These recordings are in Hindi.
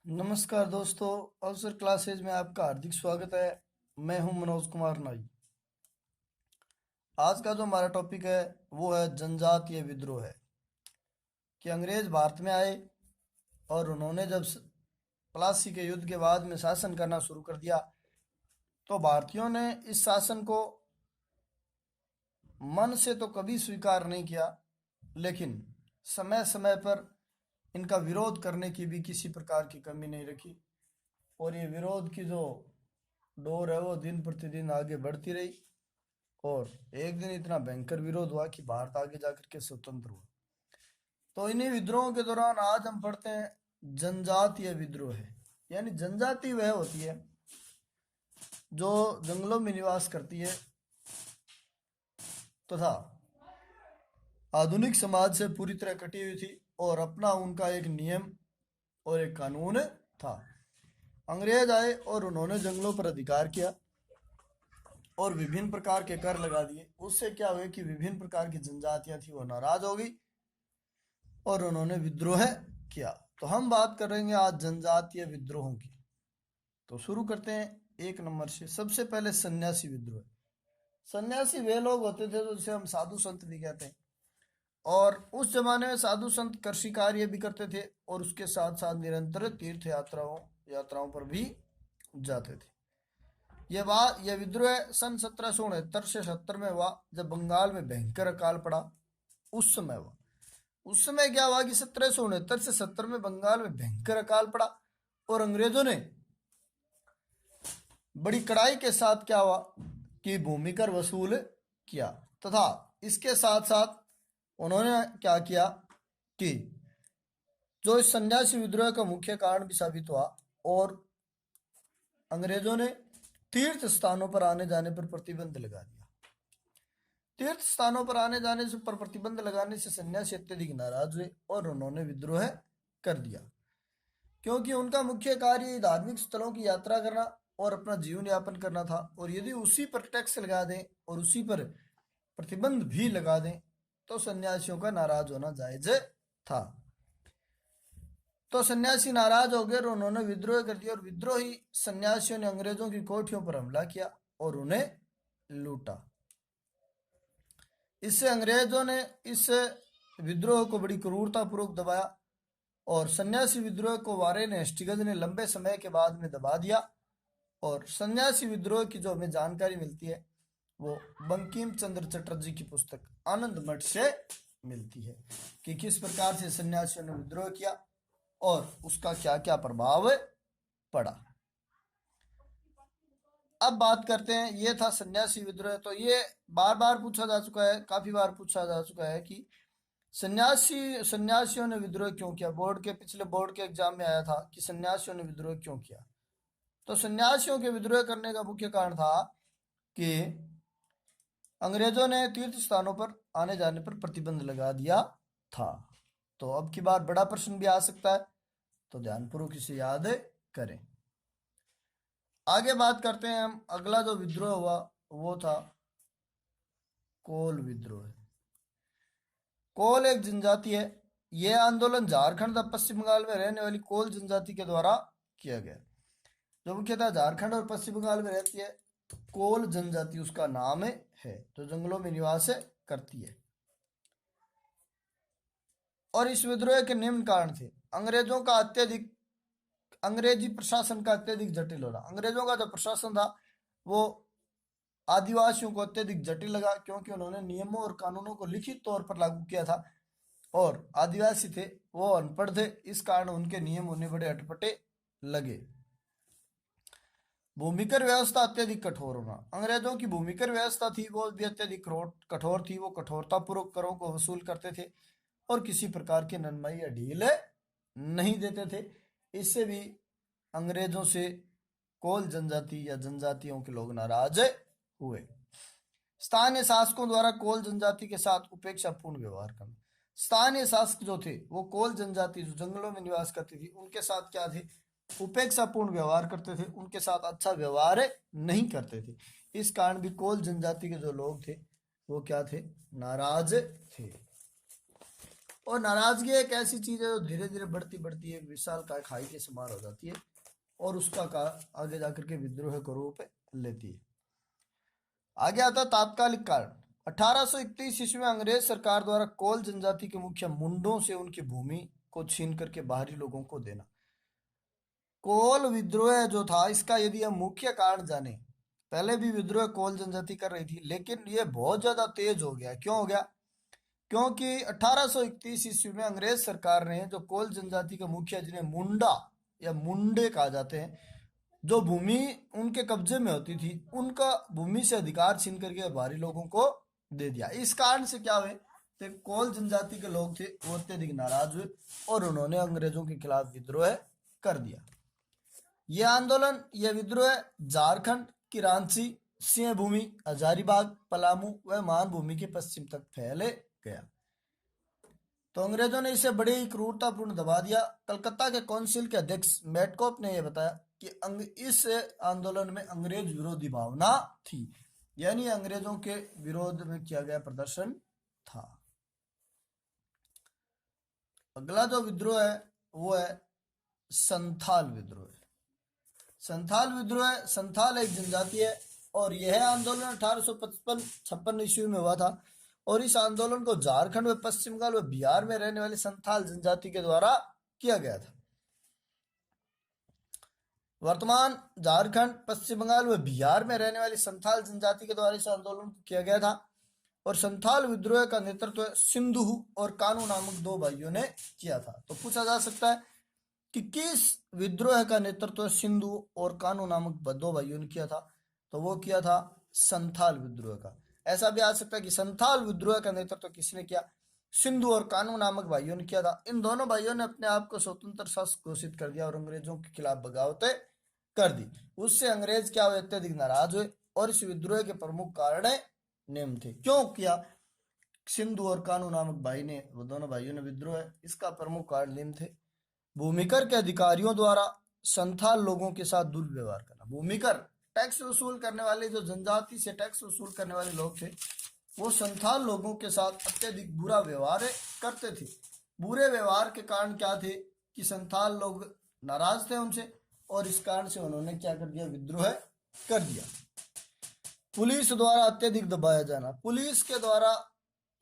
नमस्कार दोस्तों, अवसर क्लासेज में आपका हार्दिक स्वागत है। मैं हूं मनोज कुमार नाई। आज का जो हमारा टॉपिक है वो है जनजातीय विद्रोह है कि अंग्रेज भारत में आए और उन्होंने जब प्लासी के युद्ध के बाद में शासन करना शुरू कर दिया तो भारतीयों ने इस शासन को मन से तो कभी स्वीकार नहीं किया, लेकिन समय समय पर इनका विरोध करने की भी किसी प्रकार की कमी नहीं रखी। और ये विरोध की जो डोर है वो दिन प्रतिदिन आगे बढ़ती रही और एक दिन इतना भयंकर विरोध हुआ कि भारत आगे जाकर के स्वतंत्र हुआ। तो इन्हीं विद्रोहों के दौरान आज हम पढ़ते हैं जनजातीय विद्रोह है। यानी जनजाति वह होती है जो जंगलों में निवास करती है तथा आधुनिक समाज से पूरी तरह कटी हुई थी और अपना उनका एक नियम और एक कानून था। अंग्रेज आए और उन्होंने जंगलों पर अधिकार किया और विभिन्न प्रकार के कर लगा दिए। उससे क्या हुआ कि विभिन्न प्रकार की जनजातियां थी वो नाराज हो गई और उन्होंने विद्रोह किया। तो हम बात करेंगे आज जनजातीय विद्रोहों की। तो शुरू करते हैं एक नंबर से। सबसे पहले सन्यासी विद्रोह। सन्यासी वे लोग होते थे जिसे हम साधु संत भी कहते हैं, और उस जमाने में साधु संत कृषि कार्य भी करते थे और उसके साथ साथ निरंतर तीर्थ यात्राओं पर भी जाते थे। यह विद्रोह सन 1769 से 70 में हुआ, जब बंगाल में भयंकर अकाल पड़ा। उस समय हुआ। उस समय क्या हुआ कि 1769 से 70 में बंगाल में भयंकर अकाल पड़ा और अंग्रेजों ने बड़ी कड़ाई के साथ क्या हुआ कि भूमि कर वसूल किया, तथा इसके साथ साथ उन्होंने क्या किया कि जो इस सन्यासी विद्रोह का मुख्य कारण भी साबित हुआ और अंग्रेजों ने तीर्थ स्थानों पर आने जाने पर प्रतिबंध लगा दिया। तीर्थ स्थानों पर आने जाने से पर प्रतिबंध लगाने से सन्यासी अत्यधिक नाराज हुए और उन्होंने विद्रोह कर दिया, क्योंकि उनका मुख्य कार्य धार्मिक स्थलों की यात्रा करना और अपना जीवन यापन करना था। और यदि उसी पर टैक्स लगा दें और उसी पर प्रतिबंध भी लगा दें तो सन्यासियों का नाराज होना जायज था। तो सन्यासी नाराज हो गए और उन्होंने विद्रोह कर दिया और विद्रोही सन्यासियों ने अंग्रेजों की कोठियों पर हमला किया और उन्हें लूटा। इससे अंग्रेजों ने इस विद्रोह को बड़ी क्रूरतापूर्वक दबाया और सन्यासी विद्रोह को वारेन हेस्टिंग्स ने लंबे समय के बाद में दबा दिया। और सन्यासी विद्रोह की जो हमें जानकारी मिलती है वो बंकिम चंद्र चटर्जी की पुस्तक आनंद मठ से मिलती है कि किस प्रकार से सन्यासियों ने विद्रोह किया और उसका क्या क्या प्रभाव पड़ा। अब बात करते हैं, ये था सन्यासी विद्रोह। तो ये बार बार पूछा जा चुका है, काफी बार पूछा जा चुका है कि सन्यासियों ने विद्रोह क्यों किया। पिछले बोर्ड के एग्जाम में आया था कि सन्यासियों ने विद्रोह क्यों किया। तो सन्यासियों के विद्रोह करने का मुख्य कारण था कि अंग्रेजों ने तीर्थ स्थानों पर आने जाने पर प्रतिबंध लगा दिया था। तो अब की बार बड़ा प्रश्न भी आ सकता है, तो ध्यानपूर्वक इसे याद करें। आगे बात करते हैं हम। अगला जो विद्रोह हुआ वो था कोल विद्रोह। कोल एक जनजाति है। यह आंदोलन झारखंड तथा पश्चिम बंगाल में रहने वाली कोल जनजाति के द्वारा किया गया। जो मुख्यतः झारखंड और पश्चिम बंगाल में रहती है कोल जनजाति, उसका नाम है, जो जंगलों में निवास करती है। और इस विद्रोह के निम्न कारण थे। अंग्रेजी प्रशासन का अत्यधिक जटिल होना। अंग्रेजों का जो प्रशासन था वो आदिवासियों को अत्यधिक जटिल लगा, क्योंकि उन्होंने नियमों और कानूनों को लिखित तौर पर लागू किया था और आदिवासी थे, वो अनपढ़ थे, इस कारण उनके नियम उन्हें बड़े अटपटे लगे। भूमिकर व्यवस्था अत्यधिक कठोर होना। अंग्रेजों की भूमिकर व्यवस्था थी वो भी अत्यधिक कठोर थी। वो कठोरतापूर्वक करों को वसूल करते थे और किसी प्रकार की नन्माई या ढील नहीं देते थे। इससे भी अंग्रेजों से कोल जनजाति या जनजातियों के लोग नाराज हुए। स्थानीय शासकों द्वारा कोल जनजाति के साथ उपेक्षापूर्ण व्यवहार करना। स्थानीय शासक जो थे वो कोल जनजाति जो जंगलों में निवास करती थी उनके साथ क्या थे, उपेक्षापूर्ण व्यवहार करते थे, उनके साथ अच्छा व्यवहार नहीं करते थे। इस कारण भी कोल जनजाति के जो लोग थे वो क्या थे, नाराज थे। और नाराजगी एक ऐसी चीज है जो धीरे धीरे बढ़ती बढ़ती एक विशाल काय खाई के समान हो जाती है और उसका का आगे जाकर के विद्रोह का रूप लेती है। आगे आता है तात्कालिक कारण। 1831 ईस्वी में अंग्रेज सरकार द्वारा कोल जनजाति के मुख्य मुंडों से उनकी भूमि को छीन करके बाहरी लोगों को देना। कोल विद्रोह जो था, इसका यदि हम मुख्य कारण जाने, पहले भी विद्रोह कोल जनजाति कर रही थी, लेकिन ये बहुत ज्यादा तेज हो गया। क्यों हो गया? क्योंकि 1831 ईस्वी में अंग्रेज सरकार ने जो कोल जनजाति के मुखिया, जिन्हें मुंडा या मुंडे कहा जाते हैं, जो भूमि उनके कब्जे में होती थी, उनका भूमि से अधिकार छीन करके बाहरी लोगों को दे दिया। इस कारण से क्या हुए, तो कोल जनजाति के लोग थे वो अत्यधिक नाराज हुए और उन्होंने अंग्रेजों के खिलाफ विद्रोह कर दिया। यह आंदोलन, यह विद्रोह झारखंड की रांची, सिंहभूमि, हजारीबाग, पलामू व मानभूमि के पश्चिम तक फैले गया। तो अंग्रेजों ने इसे बड़ी ही क्रूरतापूर्ण दबा दिया। कलकत्ता के काउंसिल के अध्यक्ष मेटकॉप ने यह बताया कि इस आंदोलन में अंग्रेज विरोधी भावना थी, यानी अंग्रेजों के विरोध में किया गया प्रदर्शन था। अगला जो विद्रोह है वो है संथाल विद्रोह। संथाल विद्रोह, संथाल एक जनजाति है और यह आंदोलन 1855-56 ईस्वी में हुआ था और इस आंदोलन को झारखंड व पश्चिम बंगाल व बिहार में रहने वाली संथाल जनजाति के द्वारा किया गया था। वर्तमान झारखंड, पश्चिम बंगाल व बिहार में रहने वाली संथाल जनजाति के द्वारा इस आंदोलन को किया गया था और संथाल विद्रोह का नेतृत्व सिंधु और कानू नामक दो भाइयों ने किया था। तो पूछा जा सकता है कि किस विद्रोह का नेतृत्व सिंधु और कानू नामक दो भाइयों ने किया था? तो वो किया था संथाल विद्रोह का। ऐसा भी आ सकता है कि संथाल विद्रोह का नेतृत्व किसने किया? सिंधु और कानू नामक भाइयों ने किया था। इन दोनों भाइयों ने अपने आप को स्वतंत्र शासक घोषित कर दिया और अंग्रेजों के खिलाफ बगावतें कर दी। उससे अंग्रेज क्या हुए, अत्यधिक नाराज हुए और इस विद्रोह के प्रमुख कारण निम्न थे। क्यों किया सिंधु और कानू नामक भाई ने, वो दोनों भाइयों ने विद्रोह? इसका प्रमुख कारण निम्न थे। भूमिकर के अधिकारियों द्वारा संथाल लोगों के साथ दुर्व्यवहार करना। भूमिकर, टैक्स वसूल करने वाले, जो जनजाति से टैक्स वसूल करने वाले लोग थे, वो संथाल लोगों के साथ अत्यधिक बुरा व्यवहार करते थे। बुरे व्यवहार के कारण क्या थे कि संथाल लोग नाराज थे उनसे और इस कारण से उन्होंने क्या कर दिया, विद्रोह कर दिया। पुलिस द्वारा अत्यधिक दबाया जाना। पुलिस के द्वारा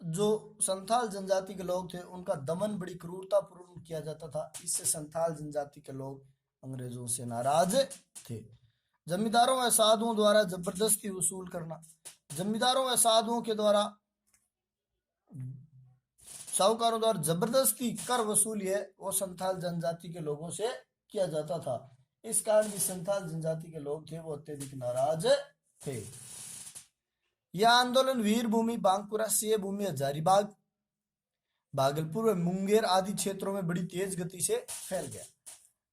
जो संथाल जनजाति के लोग थे उनका दमन बड़ी क्रूरतापूर्ण किया जाता था। इससे संथाल जनजाति के लोग अंग्रेजों से नाराज थे। जमींदारों व साधुओं द्वारा जबरदस्ती वसूल करना। जमींदारों व साधुओं के द्वारा, साहूकारों द्वारा जबरदस्ती कर वसूली है वो संथाल जनजाति के लोगों से किया जाता था। इस कारण भी संथाल जनजाति के लोग थे वो अत्यधिक नाराज थे। यह आंदोलन वीरभूमि, बांकुरा, सिंहभूमि, हजारीबाग, भागलपुर व मुंगेर आदि क्षेत्रों में बड़ी तेज गति से फैल गया।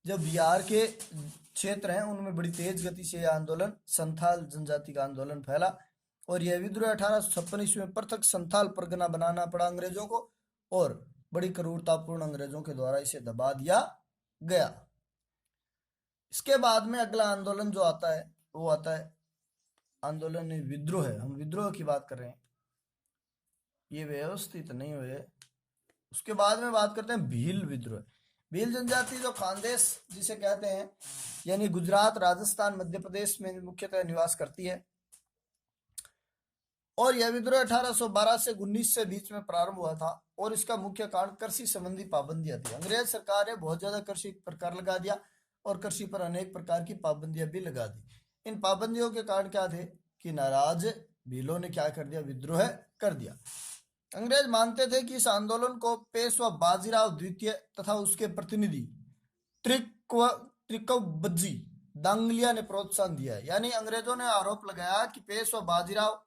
जो बिहार के क्षेत्र हैं उनमें बड़ी तेज गति से यह आंदोलन, संथाल जनजाति का आंदोलन फैला और यह विद्रोह 1856 ईस्वी में पृथक संथाल परगना बनाना पड़ा अंग्रेजों को और बड़ी क्रूरतापूर्ण अंग्रेजों के द्वारा इसे दबा दिया गया। इसके बाद में अगला आंदोलन जो आता है वो आता है आंदोलन विद्रोह है। हम विद्रोह की बात कर रहे हैं, ये व्यवस्थित नहीं हुए। उसके बाद में बात करते हैं भील विद्रोह। भील जनजाति जो खानदेश जिसे कहते हैं, यानी गुजरात, राजस्थान, मध्य प्रदेश में मुख्यतः निवास करती है और यह विद्रोह 1812 से 19 से बीच में प्रारंभ हुआ था और इसका मुख्य कारण कृषि संबंधी पाबंदियां थी। अंग्रेज सरकार ने बहुत ज्यादा कृषि पर कर लगा दिया और कृषि पर अनेक प्रकार की पाबंदियां भी लगा दी। इन पाबंदियों के कारण क्या थे कि नाराज भीलों ने क्या कर दिया, विद्रोह कर दिया। अंग्रेज मानते थे कि इस आंदोलन को पेशवा बाजीराव द्वितीय तथा उसके प्रतिनिधि त्रिकवबज्जी दांगलिया ने प्रोत्साहन दिया है। यानी अंग्रेजों ने आरोप लगाया कि पेशवा बाजीराव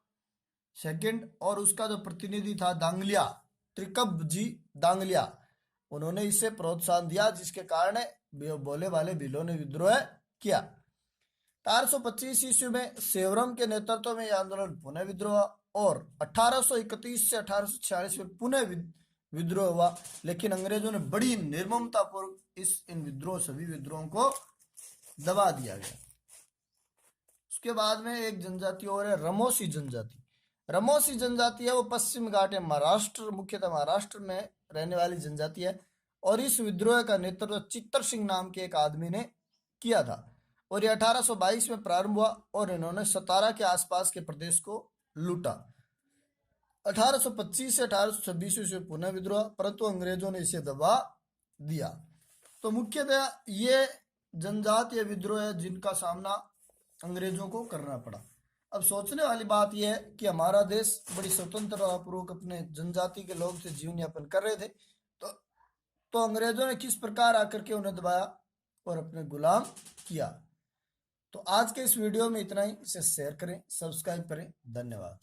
सेकंड और उसका जो प्रतिनिधि था दांगलिया, त्रिकवबज्जी दांगलिया, उन्होंने इसे प्रोत्साहन दिया, जिसके कारण बोले वाले भीलों ने विद्रोह किया। 1825 ईस्वी में सेवरम के नेतृत्व में यह आंदोलन पुनः विद्रोह और 1831 से 1846 में पुनः विद्रोह हुआ, लेकिन अंग्रेजों ने बड़ी निर्ममता पूर्वक सभी विद्रोहों को दबा दिया गया। उसके बाद में एक जनजाति और है रमोसी जनजाति। रमोसी जनजाति है वो पश्चिम घाट या महाराष्ट्र, मुख्यतः महाराष्ट्र में रहने वाली जनजाति है। और इस विद्रोह का नेतृत्व चित्तर सिंह नाम के एक आदमी ने किया था। और ये 1822 में प्रारंभ हुआ और इन्होंने सतारा के आसपास के प्रदेश को लूटा। 1825 से 1826 ईस्वी पुनः विद्रोह, परंतु अंग्रेजों ने इसे दबा दिया। तो मुख्यतः ये जनजातीय विद्रोह है जिनका सामना अंग्रेजों को करना पड़ा। अब सोचने वाली बात यह है कि हमारा देश बड़ी स्वतंत्रता पूर्वक अपने जनजाति के लोग से जीवन यापन कर रहे थे, तो अंग्रेजों ने किस प्रकार आकर के उन्हें दबाया और अपने गुलाम किया। तो आज के इस वीडियो में इतना ही। इसे शेयर करें, सब्सक्राइब करें। धन्यवाद।